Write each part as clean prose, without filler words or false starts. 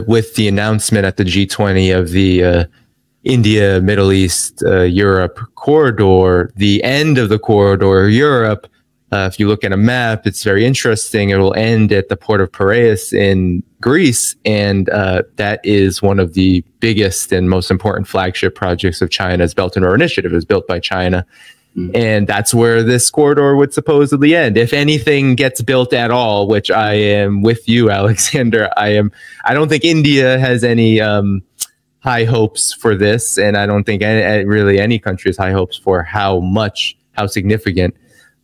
with the announcement at the G20 of the India, Middle East, Europe corridor, the end of the corridor, Europe, if you look at a map, it's very interesting. It will end at the port of Piraeus in Greece. And that is one of the biggest and most important flagship projects of China's Belt and Road Initiative. It was built by China. And that's where this corridor would supposedly end. If anything gets built at all, which I am with you, Alexander, I don't think India has any high hopes for this. And I don't think really any country has high hopes for how significant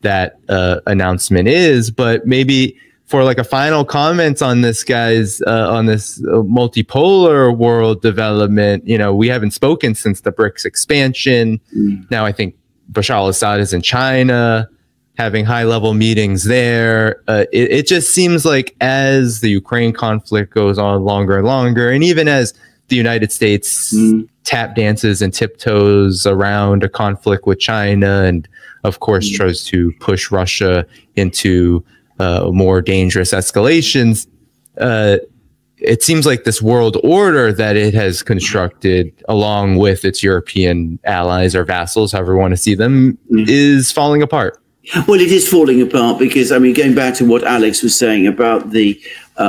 that announcement is. But maybe for like a final comment on this, guys, on this multipolar world development, we haven't spoken since the BRICS expansion. Now I think Bashar al-Assad is in China, having high-level meetings there. It just seems like as the Ukraine conflict goes on longer and longer, and even as the United States tap dances and tiptoes around a conflict with China, and of course tries to push Russia into more dangerous escalations, it seems like this world order that it has constructed along with its European allies or vassals, however you want to see them, is falling apart. Well, it is falling apart because, I mean, going back to what Alex was saying about the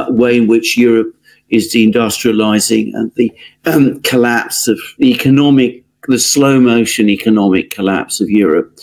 way in which Europe is deindustrializing and the collapse of the slow motion economic collapse of Europe,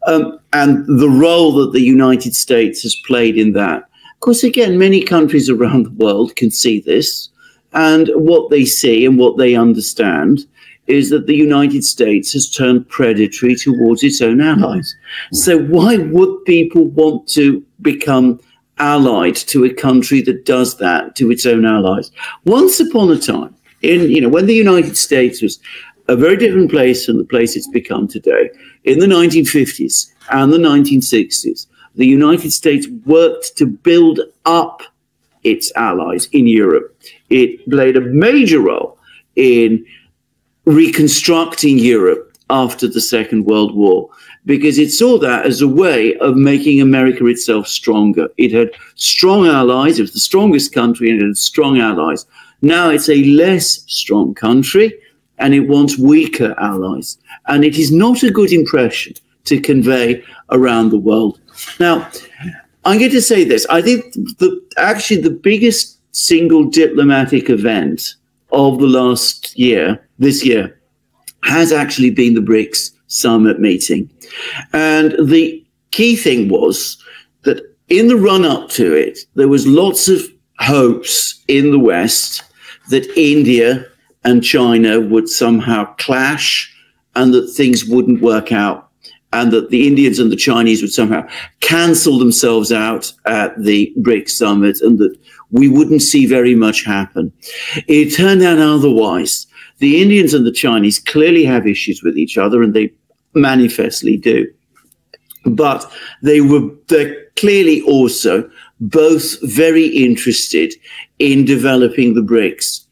and the role that the United States has played in that. Of course, again, many countries around the world can see this, and what they see and what they understand is that the United States has turned predatory towards its own allies. So why would people want to become allied to a country that does that to its own allies? Once upon a time, when the United States was a very different place from the place it's become today, in the 1950s and the 1960s, the United States worked to build up its allies in Europe. It played a major role in reconstructing Europe after the Second World War because it saw that as a way of making America itself stronger. It had strong allies. It was the strongest country and it had strong allies. Now it's a less strong country and it wants weaker allies. And it is not a good impression to convey around the world. Now, I'm going to say this. I think actually the biggest single diplomatic event of the last year, this year, has actually been the BRICS summit meeting. And the key thing was that in the run-up to it, there was lots of hopes in the West that India and China would somehow clash and that things wouldn't work out, and that the Indians and the Chinese would somehow cancel themselves out at the BRICS summit and that we wouldn't see very much happen. It turned out otherwise. The Indians and the Chinese clearly have issues with each other, and they manifestly do. But they're clearly also both very interested in developing the BRICS.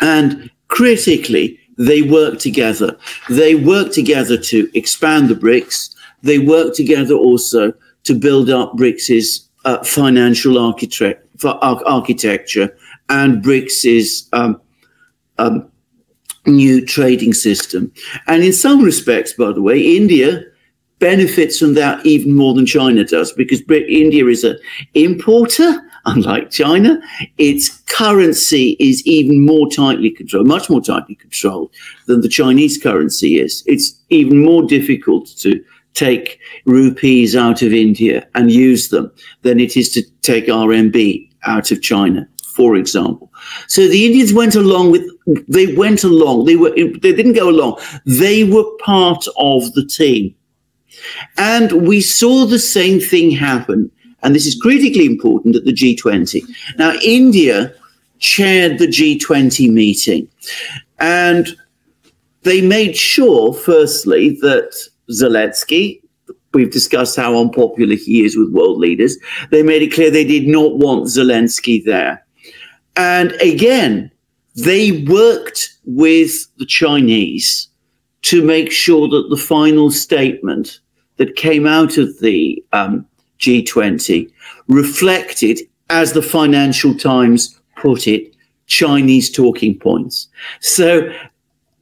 And critically, they work together. They work together to expand the BRICS. They work together also to build up BRICS's financial architecture and BRICS's new trading system. And in some respects, by the way, India benefits from that even more than China does, because India is an importer, unlike China. Its currency is even more tightly controlled, much more tightly controlled than the Chinese currency is. It's even more difficult to take rupees out of India and use them than it is to take RMB out of China, for example. So the Indians went along with, they didn't go along. They were part of the team. And we saw the same thing happen, and this is critically important, at the G20. Now, India chaired the G20 meeting, and they made sure, firstly, that Zelensky, we've discussed how unpopular he is with world leaders, they made it clear they did not want Zelensky there. And again, they worked with the Chinese to make sure that the final statement that came out of the G20 reflected, as the Financial Times put it, Chinese talking points. So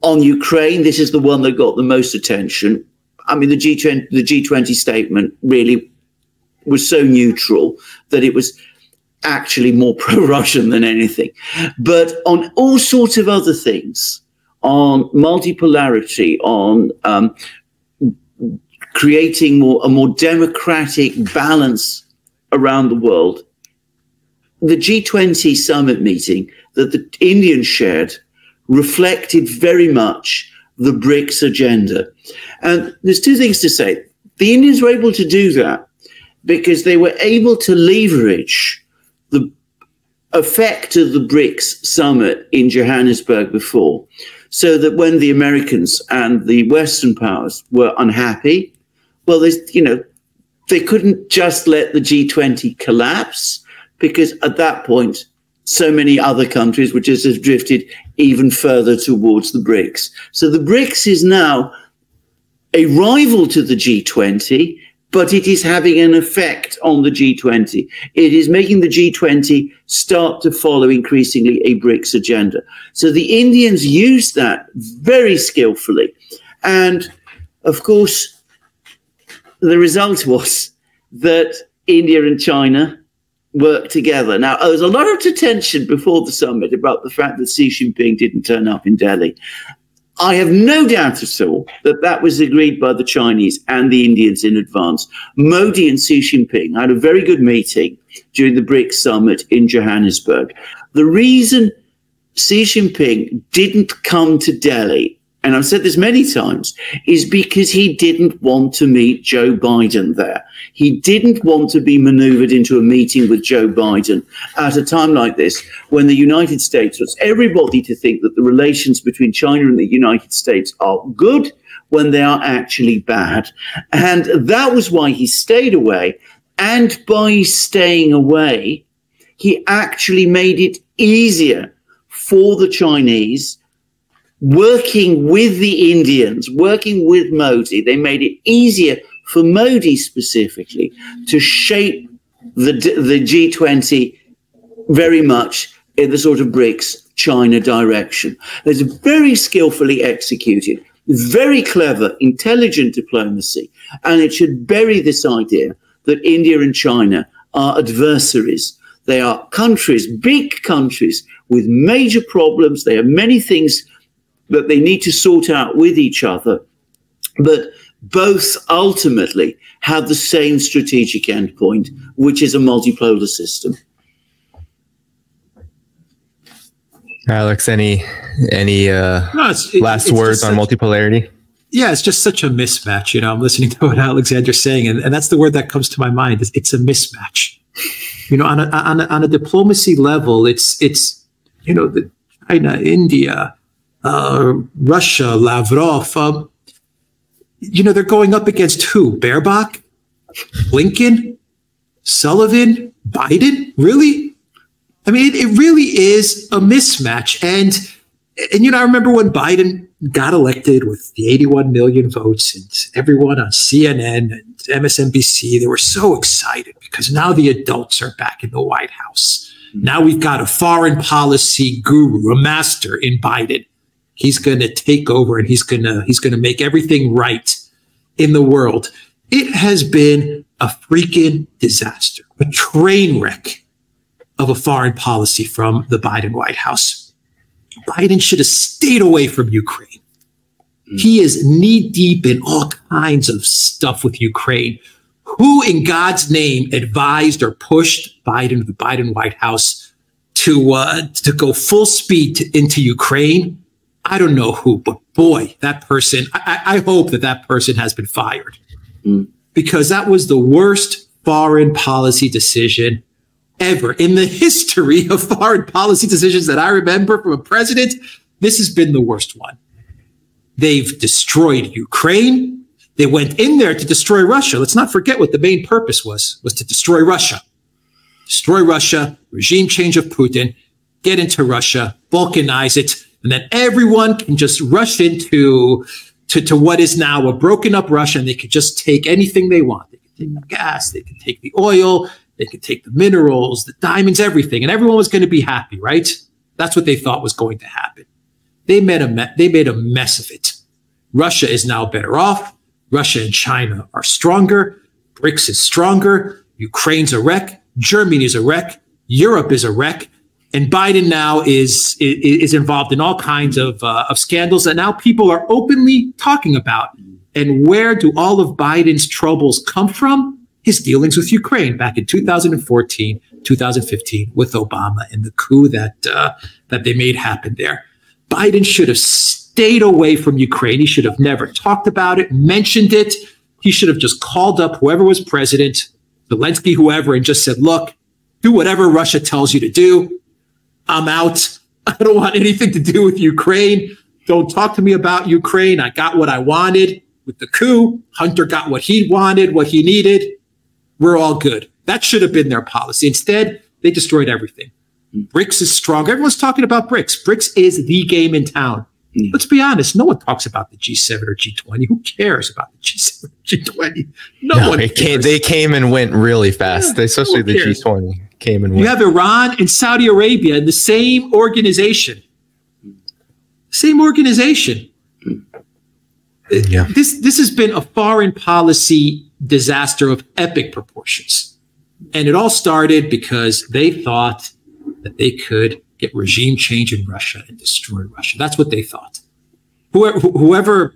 on Ukraine, this is the one that got the most attention. I mean, the G20 statement really was so neutral that it was actually more pro-Russian than anything. But on all sorts of other things, on multipolarity, on creating a more democratic balance around the world, the G20 summit meeting that the Indians shared reflected very much the BRICS agenda. And there's two things to say. The Indians were able to do that because they were able to leverage the effect of the BRICS summit in Johannesburg before, so that when the Americans and the Western powers were unhappy, well, they couldn't just let the G20 collapse, because at that point, so many other countries would just have drifted even further towards the BRICS. So the BRICS is now a rival to the G20, but it is having an effect on the G20. It is making the G20 start to follow increasingly a BRICS agenda. So the Indians used that very skillfully. And of course, the result was that India and China work together. Now, there was a lot of tension before the summit about the fact that Xi Jinping didn't turn up in Delhi. I have no doubt at all that that was agreed by the Chinese and the Indians in advance. Modi and Xi Jinping had a very good meeting during the BRICS summit in Johannesburg. The reason Xi Jinping didn't come to Delhi, and I've said this many times, is because he didn't want to meet Joe Biden there. He didn't want to be maneuvered into a meeting with Joe Biden at a time like this, when the United States wants everybody to think that the relations between China and the United States are good when they are actually bad. And that was why he stayed away. And by staying away, he actually made it easier for the Chinese, working with the Indians, working with Modi. They made it easier for Modi specifically to shape the G20 very much in the sort of BRICS China direction. It's very skillfully executed, very clever, intelligent diplomacy, and it should bury this idea that India and China are adversaries. They are countries, big countries, with major problems. They have many things that they need to sort out with each other, but both ultimately have the same strategic endpoint, which is a multipolar system. Alex, any last words on multipolarity? Yeah, it's just such a mismatch. You know, I'm listening to what Alexander's saying, and that's the word that comes to my mind. It's a mismatch. You know, on a diplomacy level, it's you know, the China, India, Russia, Lavrov, you know, they're going up against who? Baerbock, Blinken, Sullivan, Biden? Really? I mean, it really is a mismatch. And you know, I remember when Biden got elected with the 81 million votes, and everyone on CNN and MSNBC, they were so excited because now the adults are back in the White House. Now we've got a foreign policy guru, a master in Biden. He's going to take over, and he's going to make everything right in the world. It has been a freaking disaster, a train wreck of a foreign policy from the Biden White House. Biden should have stayed away from Ukraine. He is knee deep in all kinds of stuff with Ukraine. Who in God's name advised or pushed Biden, the Biden White House, to go full speed into Ukraine? I don't know who, but boy, that person, I hope that person has been fired, because that was the worst foreign policy decision ever in the history of foreign policy decisions that I remember from a president. This has been the worst one. They've destroyed Ukraine. They went in there to destroy Russia. Let's not forget what the main purpose was to destroy Russia. Destroy Russia, regime change of Putin, get into Russia, balkanize it, and then everyone can just rush into what is now a broken up Russia, and they can just take anything they want. They can take the gas, they can take the oil, they can take the minerals, the diamonds, everything, and everyone was going to be happy, right? That's what they thought was going to happen. They made a mess of it. Russia is now better off. Russia and China are stronger. BRICS is stronger. Ukraine's a wreck. Germany is a wreck. Europe is a wreck. And Biden now is involved in all kinds of scandals that now people are openly talking about. And where do all of Biden's troubles come from? His dealings with Ukraine back in 2014, 2015 with Obama and the coup that they made happen there. Biden should have stayed away from Ukraine. He should have never talked about it, mentioned it. He should have just called up whoever was president, Zelensky, whoever, and just said, look, do whatever Russia tells you to do. I'm out. I don't want anything to do with Ukraine. Don't talk to me about Ukraine. I got what I wanted with the coup. Hunter got what he wanted, what he needed. We're all good. That should have been their policy. Instead, they destroyed everything. BRICS is strong. Everyone's talking about BRICS. BRICS is the game in town. Let's be honest. No one talks about the G7 or G20. Who cares about the G7 or G20? No one cares. They came and went really fast, especially the G20 came and went. You have Iran and Saudi Arabia in the same organization. Same organization. Yeah. This has been a foreign policy disaster of epic proportions. And it all started because they thought that they could get regime change in Russia and destroy Russia. That's what they thought. Whoever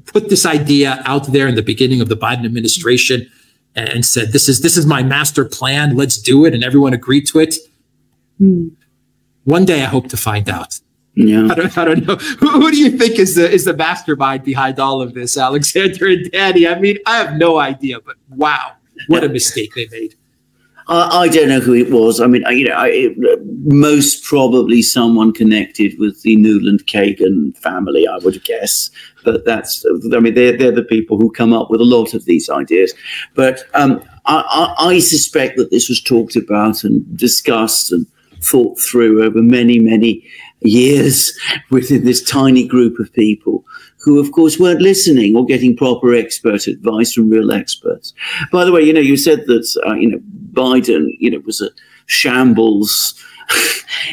put this idea out there in the beginning of the Biden administration and said, this is my master plan, let's do it, and everyone agreed to it. One day I hope to find out. Yeah. I don't know. Who do you think is the mastermind behind all of this, Alexander and Danny? I mean, I have no idea, but wow, what a mistake they made. I don't know who it was. I mean, most probably someone connected with the Nuland Kagan family, I would guess. But they're the people who come up with a lot of these ideas. But I suspect that this was talked about and discussed and thought through over many, many years within this tiny group of people who, of course, weren't listening or getting proper expert advice from real experts. By the way, you said that, Biden, was a shambles.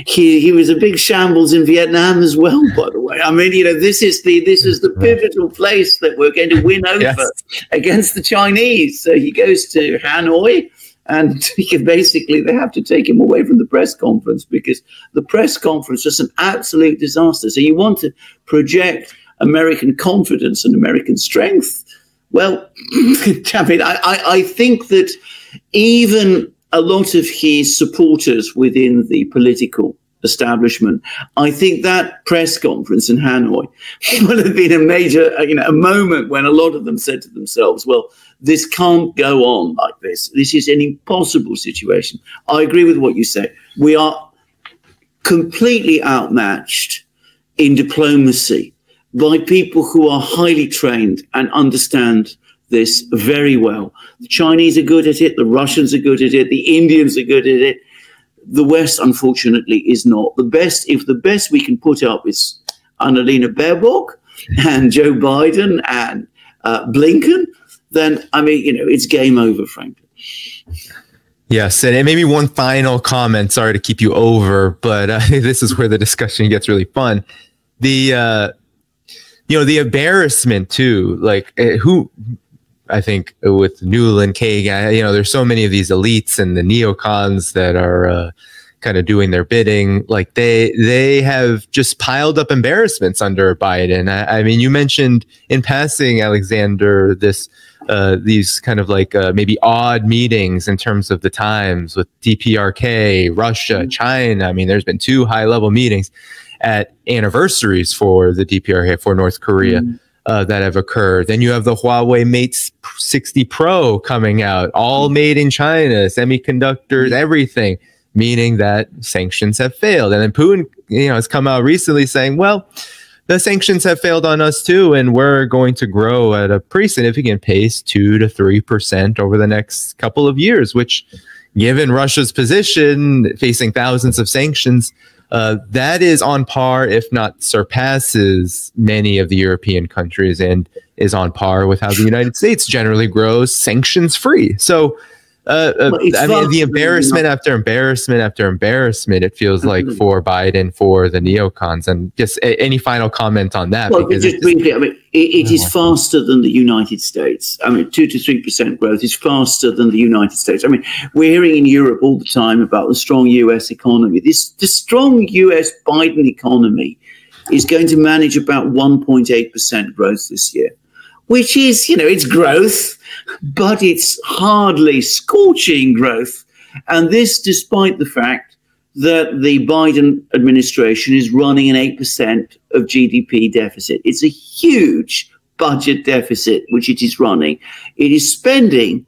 He was a big shambles in Vietnam as well, by the way. I mean, this is the pivotal place that we're going to win over against the Chinese. So he goes to Hanoi. And they have to take him away from the press conference because the press conference was an absolute disaster. So you want to project American confidence and American strength. Well, I think that even a lot of his supporters within the political establishment, I think that press conference in Hanoi would have been a major, a moment when a lot of them said to themselves, well, this can't go on like this. This is an impossible situation. I agree with what you say. We are completely outmatched in diplomacy by people who are highly trained and understand this very well. The Chinese are good at it. The Russians are good at it. The Indians are good at it. The West, unfortunately, is not. If the best we can put up is Annalena Baerbock and Joe Biden and Blinken, then, it's game over, frankly. Yes, and maybe one final comment. Sorry to keep you over, but this is where the discussion gets really fun. The embarrassment too. I think with Nuland, Kagan, there's so many of these elites and the neocons that are kind of doing their bidding. Like they have just piled up embarrassments under Biden. I mean, you mentioned in passing, Alexander, these kind of maybe odd meetings in terms of the times with DPRK, Russia, China. I mean, there's been 2 high-level meetings at anniversaries for the DPRK, for North Korea. That have occurred. Then you have the Huawei Mate 60 Pro coming out, all made in China, semiconductors, everything, meaning that sanctions have failed. And then Putin, has come out recently saying, well, the sanctions have failed on us too, and we're going to grow at a pretty significant pace, 2 to 3% over the next couple of years, which, given Russia's position, facing thousands of sanctions, that is on par, if not surpasses, many of the European countries and is on par with how the United States generally grows sanctions free. So I mean, the embarrassment after embarrassment after embarrassment, it feels like for Biden, for the neocons. And just any final comment on that? Well, just briefly, I mean, it is faster than the United States. I mean, 2 to 3% growth is faster than the United States. I mean, we're hearing in Europe all the time about the strong US economy. The strong US Biden economy is going to manage about 1.8% growth this year, which is, it's growth, but it's hardly scorching growth. And this despite the fact that the Biden administration is running an 8% of GDP deficit. It's a huge budget deficit, which it is running. It is spending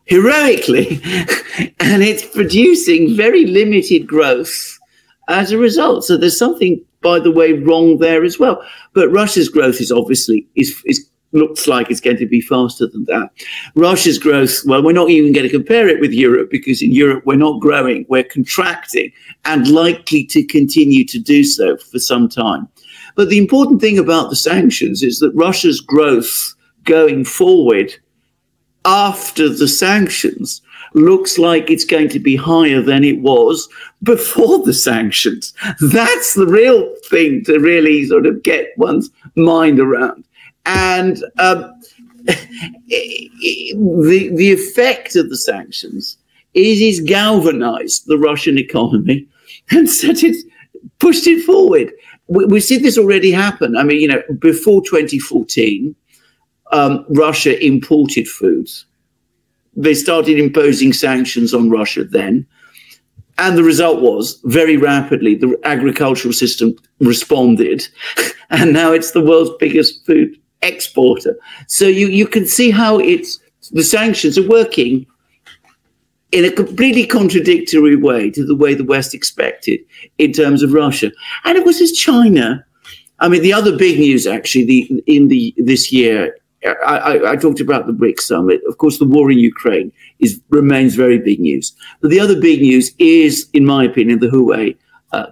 heroically, and it's producing very limited growth as a result. So there's something, by the way, wrong there as well. But Russia's growth is obviously looks like it's going to be faster than that. Russia's growth, well, we're not even going to compare it with Europe, because in Europe we're not growing, we're contracting, and likely to continue to do so for some time. But the important thing about the sanctions is that Russia's growth going forward after the sanctions looks like it's going to be higher than it was before the sanctions. That's the real thing to really sort of get one's mind around. And the effect of the sanctions is galvanized the Russian economy and pushed it forward. We've seen this already happen. I mean, before 2014, Russia imported foods. They started imposing sanctions on Russia then. And the result was, very rapidly, the agricultural system responded. And now it's the world's biggest food exporter. So you can see how the sanctions are working in a completely contradictory way to the way the West expected in terms of Russia. And it was as China. I mean, the other big news, actually, this year, I talked about the BRICS summit. Of course, the war in Ukraine remains very big news. But the other big news is, in my opinion, the Huawei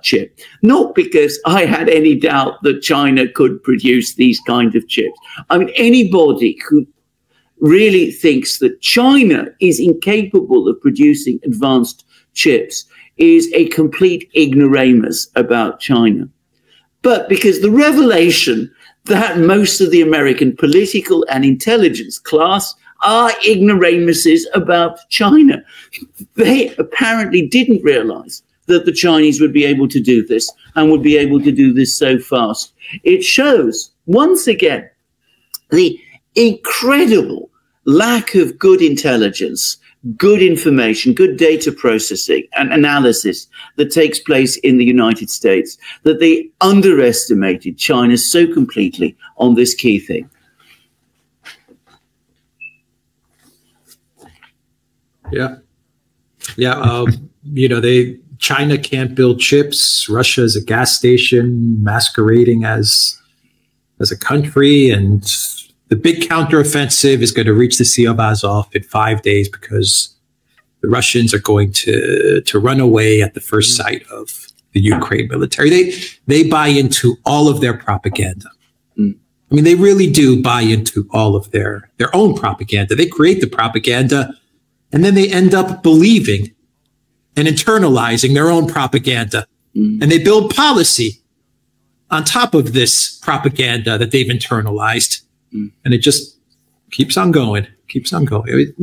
chip. Not because I had any doubt that China could produce these kind of chips. I mean, anybody who really thinks that China is incapable of producing advanced chips is a complete ignoramus about China. But because the revelation that most of the American political and intelligence class are ignoramuses about China. They apparently didn't realize that the Chinese would be able to do this and would be able to do this so fast. It shows, once again, the incredible lack of good intelligence, good information, good data processing and analysis that takes place in the United States, that they underestimated China so completely on this key thing. Yeah. China can't build chips. Russia is a gas station masquerading as a country, and the big counteroffensive is going to reach the Sea of Azov in 5 days because the Russians are going to run away at the first sight of the Ukraine military. They buy into all of their propaganda. I mean, they really do buy into all of their own propaganda. They create the propaganda, and then they end up believing and internalizing their own propaganda. And they build policy on top of this propaganda that they've internalized. And it just keeps on going, keeps on going.